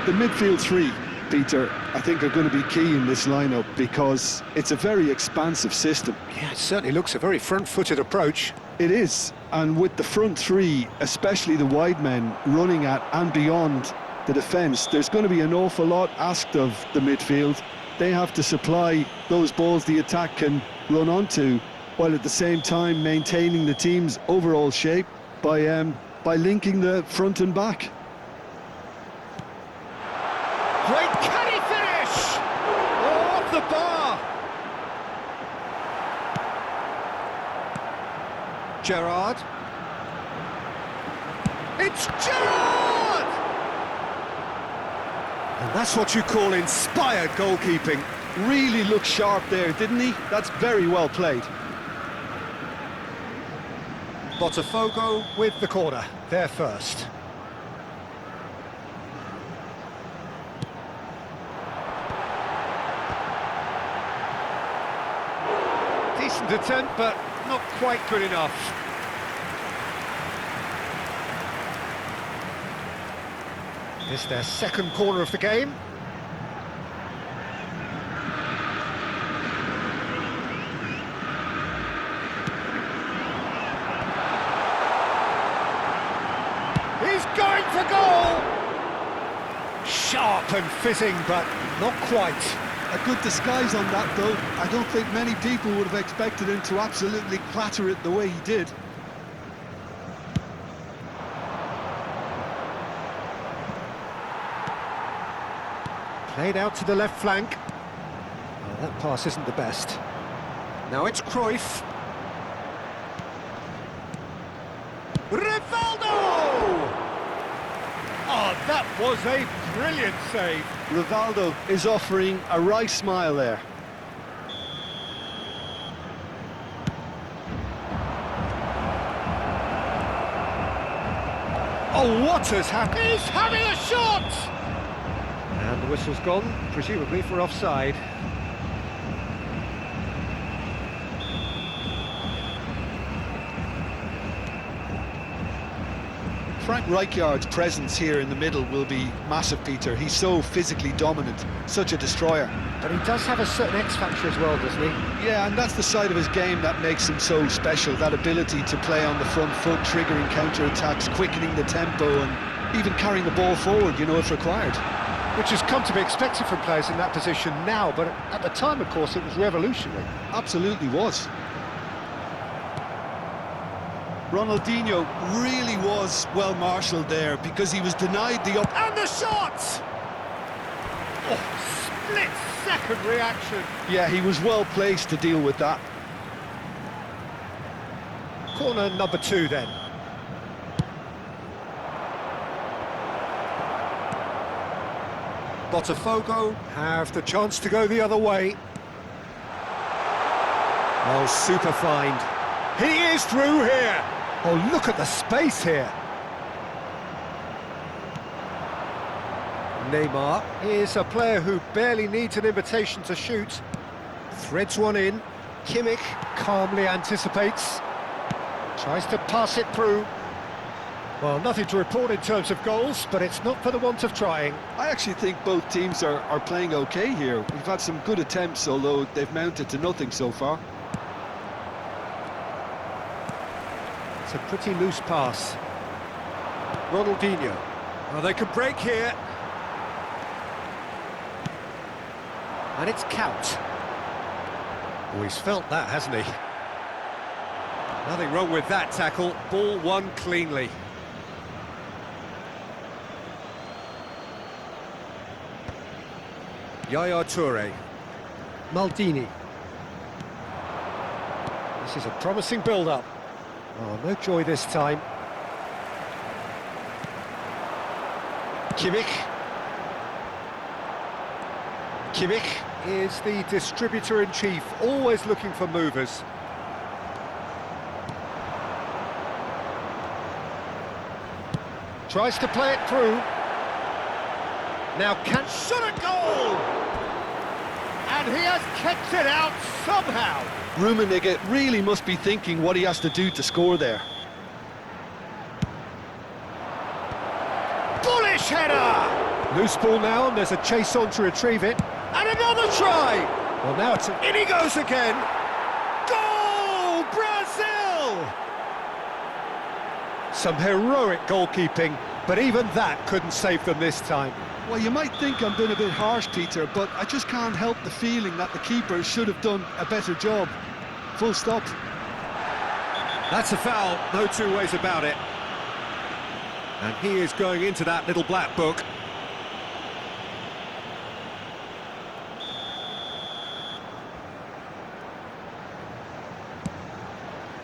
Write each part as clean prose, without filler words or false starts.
The midfield three, Peter, I think are going to be key in this lineup because it's a very expansive system. Yeah, it certainly looks a very front-footed approach. It is, and with the front three, especially the wide men, running at and beyond the defence, there's going to be an awful lot asked of the midfield. They have to supply those balls the attack can run onto, while at the same time maintaining the team's overall shape by linking the front and back. Great, can he finish? Oh, off the bar! Gerrard. It's Gerrard! And that's what you call inspired goalkeeping. Really looked sharp there, didn't he? That's very well played. Botafogo with the corner, there first. Decent attempt, but not quite good enough. It's their second corner of the game. He's going for goal! Sharp and fitting, but not quite. A good disguise on that, though. I don't think many people would have expected him to absolutely clatter it the way he did. Played out to the left flank. Oh, that pass isn't the best. Now it's Cruyff. Rivaldo! Oh, that was a brilliant save. Rivaldo is offering a right smile there. Oh, what has happened? He's having a shot! And the whistle's gone, presumably for offside. Frank Rijkaard's presence here in the middle will be massive, Peter. He's so physically dominant, such a destroyer. But he does have a certain X-factor as well, doesn't he? Yeah, and that's the side of his game that makes him so special, that ability to play on the front foot, triggering counter-attacks, quickening the tempo, and even carrying the ball forward, you know, if required. Which has come to be expected from players in that position now, but at the time, of course, it was revolutionary. Absolutely was. Ronaldinho really was well marshalled there because he was denied the up... And the shot! Oh, split-second reaction. Yeah, he was well placed to deal with that. Corner number 2 then. Botafogo have the chance to go the other way. Oh, super find. He is through here. Oh, look at the space here. Neymar is a player who barely needs an invitation to shoot. Threads one in. Kimmich calmly anticipates. Tries to pass it through. Well, nothing to report in terms of goals, but it's not for the want of trying. I actually think both teams are playing okay here. We've had some good attempts, although they've mounted to nothing so far. It's a pretty loose pass. Ronaldinho. Oh, they could break here. And it's Count. Oh, he's felt that, hasn't he? Nothing wrong with that tackle. Ball won cleanly. Yaya Toure. Maldini. This is a promising build-up. Oh, no joy this time. Kimmich. Kimmich is the distributor-in-chief, always looking for movers. Tries to play it through. Now can shot a goal! And he has kept it out somehow. Rummenigge really must be thinking what he has to do to score there. Bullish header! Loose ball now, and there's a chase on to retrieve it. And another try! Well, now in he goes again. Goal! Brazil! Some heroic goalkeeping, but even that couldn't save them this time. Well, you might think I'm being a bit harsh, Peter, but I just can't help the feeling that the keeper should have done a better job. Full stop. That's a foul, no two ways about it. And he is going into that little black book.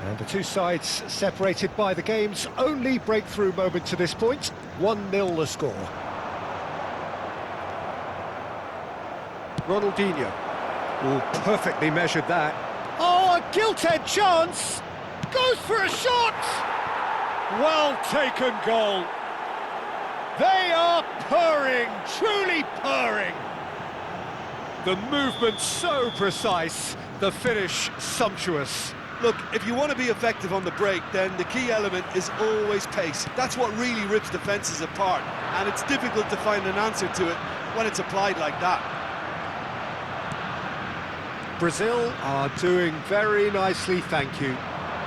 And the two sides separated by the game's only breakthrough moment to this point. 1-0 the score. Ronaldinho. Oh, perfectly measured that. Oh, a gilt-edged chance! Goes for a shot! Well taken goal. They are purring, truly purring. The movement so precise, the finish sumptuous. Look, if you want to be effective on the break, then the key element is always pace. That's what really rips defences apart, and it's difficult to find an answer to it when it's applied like that. Brazil are doing very nicely, thank you.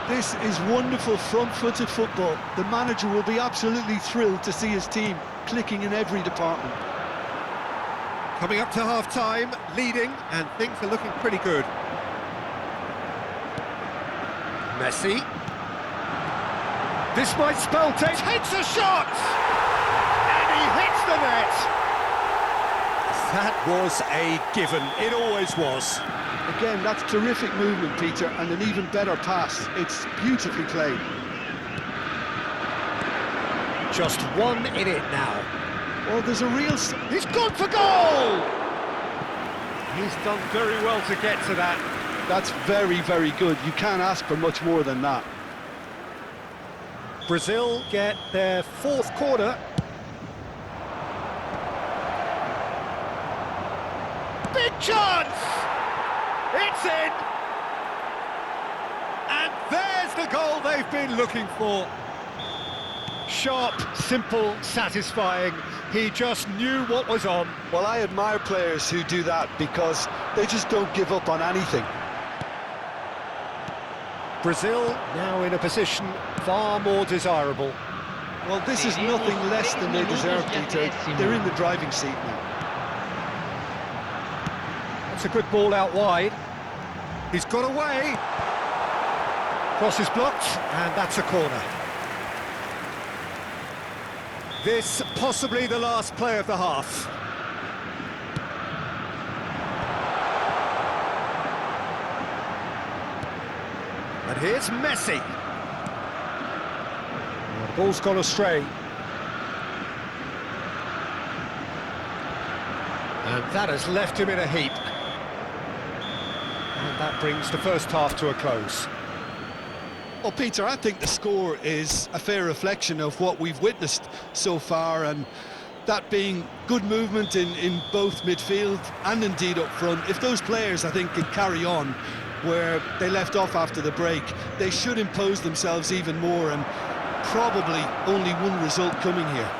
This is wonderful front-footed football. The manager will be absolutely thrilled to see his team clicking in every department. Coming up to half-time, leading, and things are looking pretty good. Messi. This might spell takes a shot! And he hits the net! That was a given, it always was. Again, that's terrific movement, Peter, and an even better pass. It's beautifully played. Just one in it now. Well, there's a real... He's gone for goal! He's done very well to get to that. That's very, very good. You can't ask for much more than that. Brazil get their fourth corner. Big chance! It's in! And there's the goal they've been looking for. Sharp, simple, satisfying. He just knew what was on. Well, I admire players who do that because they just don't give up on anything. Brazil now in a position far more desirable. Well, this is nothing less than they deserve, Peter. They're in the driving seat now. That's a good ball out wide. He's got away. Cross is blocked, and that's a corner. This possibly the last play of the half. And here's Messi. The ball's gone astray. And that has left him in a heap. And that brings the first half to a close. Well, Peter, I think the score is a fair reflection of what we've witnessed so far, and that being good movement in both midfield and indeed up front. If those players, I think, can carry on where they left off after the break, they should impose themselves even more, and probably only one result coming here.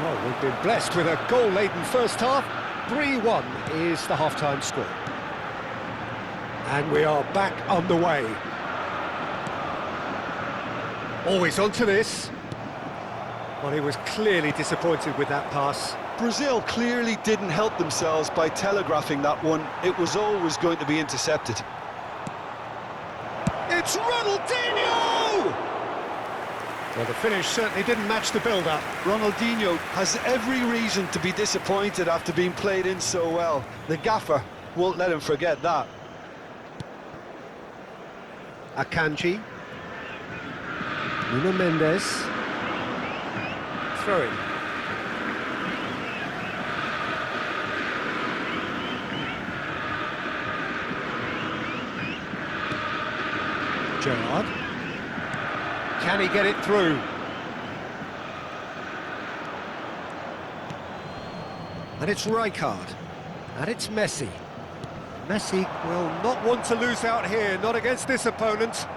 Well, we've been blessed with a goal-laden first half. 3-1 is the half-time score. And we are back underway. Always onto this. Well, he was clearly disappointed with that pass. Brazil clearly didn't help themselves by telegraphing that one. It was always going to be intercepted. It's Ronaldinho! Well, the finish certainly didn't match the build-up. Ronaldinho has every reason to be disappointed after being played in so well. The gaffer won't let him forget that. Akanji. Nuno Mendes. Throw in. Gerrard. Can he get it through? And it's Rijkaard. And it's Messi. Messi will not want to lose out here, not against this opponent.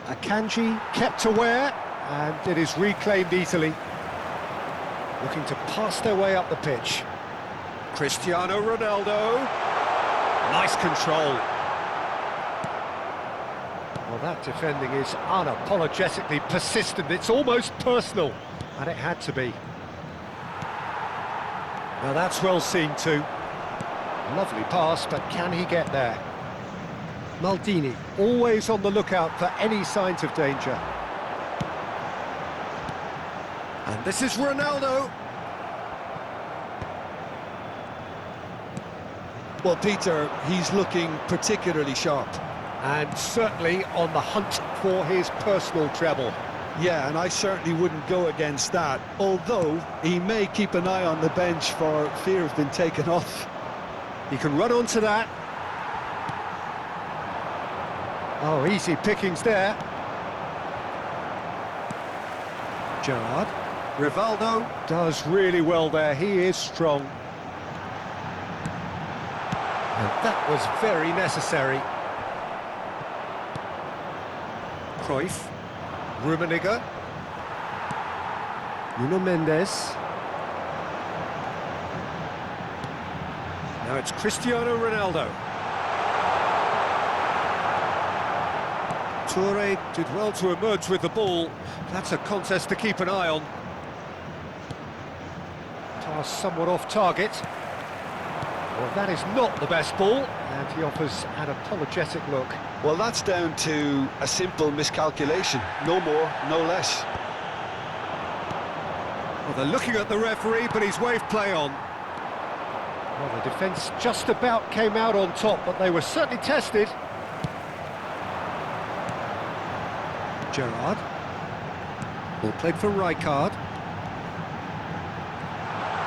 Akanji kept aware, and it is reclaimed easily. Looking to pass their way up the pitch. Cristiano Ronaldo. Nice control. Well, that defending is unapologetically persistent. It's almost personal, and it had to be. Now that's well seen too. Lovely pass, but can he get there? Maldini, always on the lookout for any signs of danger. And this is Ronaldo. Well, Peter, he's looking particularly sharp. And certainly on the hunt for his personal treble. Yeah, and I certainly wouldn't go against that, although he may keep an eye on the bench for fear of being taken off. He can run onto that. Oh, easy pickings there. Gerrard. Rivaldo does really well there, he is strong. And that was very necessary. Cruyff. Rummenigge. Nuno Mendes. Now it's Cristiano Ronaldo. Toure did well to emerge with the ball. That's a contest to keep an eye on. Pass somewhat off target. Well, that is not the best ball, and he offers an apologetic look. Well, that's down to a simple miscalculation. No more, no less. Well, they're looking at the referee, but he's waved play on. Well, the defence just about came out on top, but they were certainly tested. Gerrard. Ball played for Rijkaard.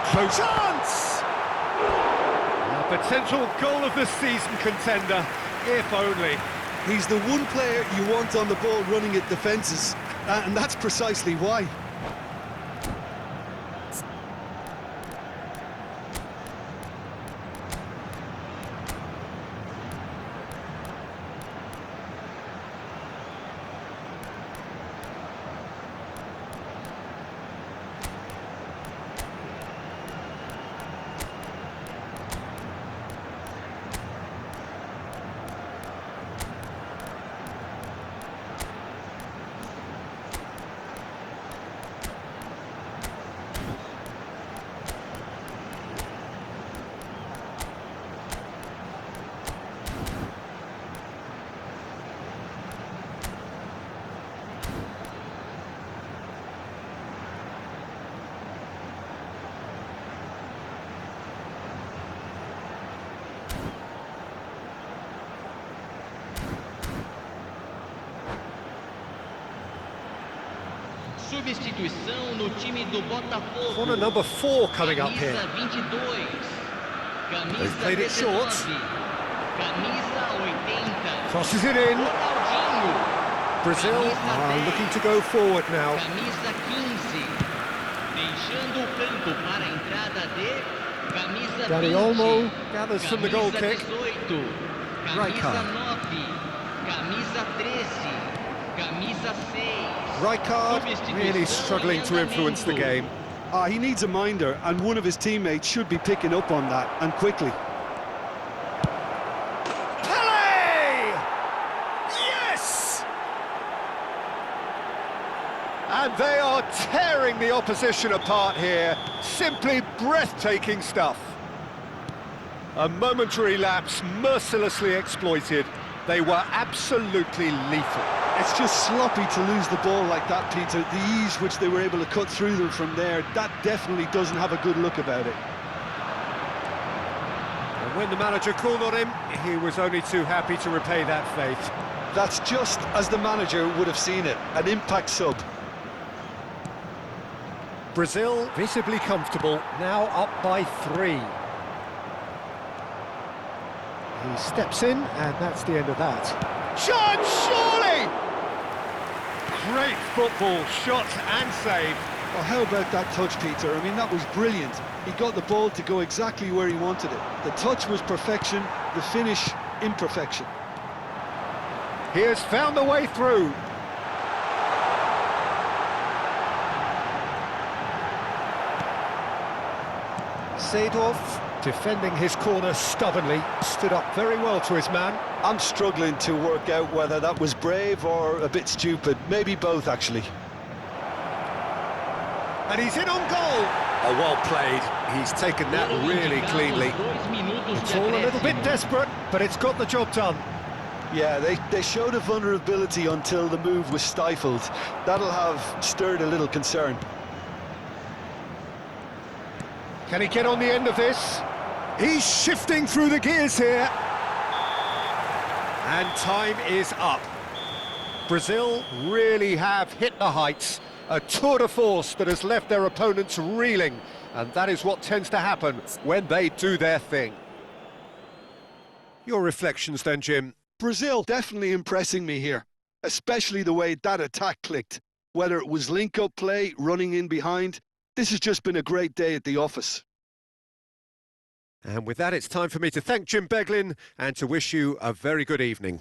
Close chance! A potential goal of the season contender, if only. He's the one player you want on the ball running at defences, and that's precisely why. Substituição no time do Botafogo. Corner number 4 coming up here. Camisa 22. They've played it short. Camisa 80. Crosses it in. Ronaldinho. Brazil are looking to go forward now. Camisa 15. Deixando o campo para a entrada de camisa 20. Dani Olmo gathers from the goal kick. Camisa 18. Camisa Rijkaard. 9. Camisa 13. Camisa 6. Rijkaard really struggling to influence the game. He needs a minder, and one of his teammates should be picking up on that, and quickly. Pele! Yes! And they are tearing the opposition apart here. Simply breathtaking stuff. A momentary lapse mercilessly exploited. They were absolutely lethal. It's just sloppy to lose the ball like that, Peter. The ease which they were able to cut through them from there, that definitely doesn't have a good look about it. And when the manager called on him, he was only too happy to repay that faith. That's just as the manager would have seen it, an impact sub. Brazil visibly comfortable, now up by 3. He steps in, and that's the end of that. Shot, surely! Great football, shot and save. Well, how about that touch, Peter? I mean, that was brilliant. He got the ball to go exactly where he wanted it. The touch was perfection, the finish, imperfection. He has found the way through. Seedorf, defending his corner stubbornly, stood up very well to his man. I'm struggling to work out whether that was brave or a bit stupid. Maybe both, actually. And he's in on goal. Oh, well played. He's taken that really cleanly. It's all a little bit desperate, but it's got the job done. Yeah, they showed a vulnerability until the move was stifled. That'll have stirred a little concern. Can he get on the end of this? He's shifting through the gears here. And time is up. Brazil really have hit the heights. A tour de force that has left their opponents reeling. And that is what tends to happen when they do their thing. Your reflections then, Jim? Brazil definitely impressing me here, especially the way that attack clicked. Whether it was link-up play, running in behind, this has just been a great day at the office. And with that, it's time for me to thank Jim Beglin and to wish you a very good evening.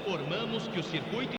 informamos que o circuito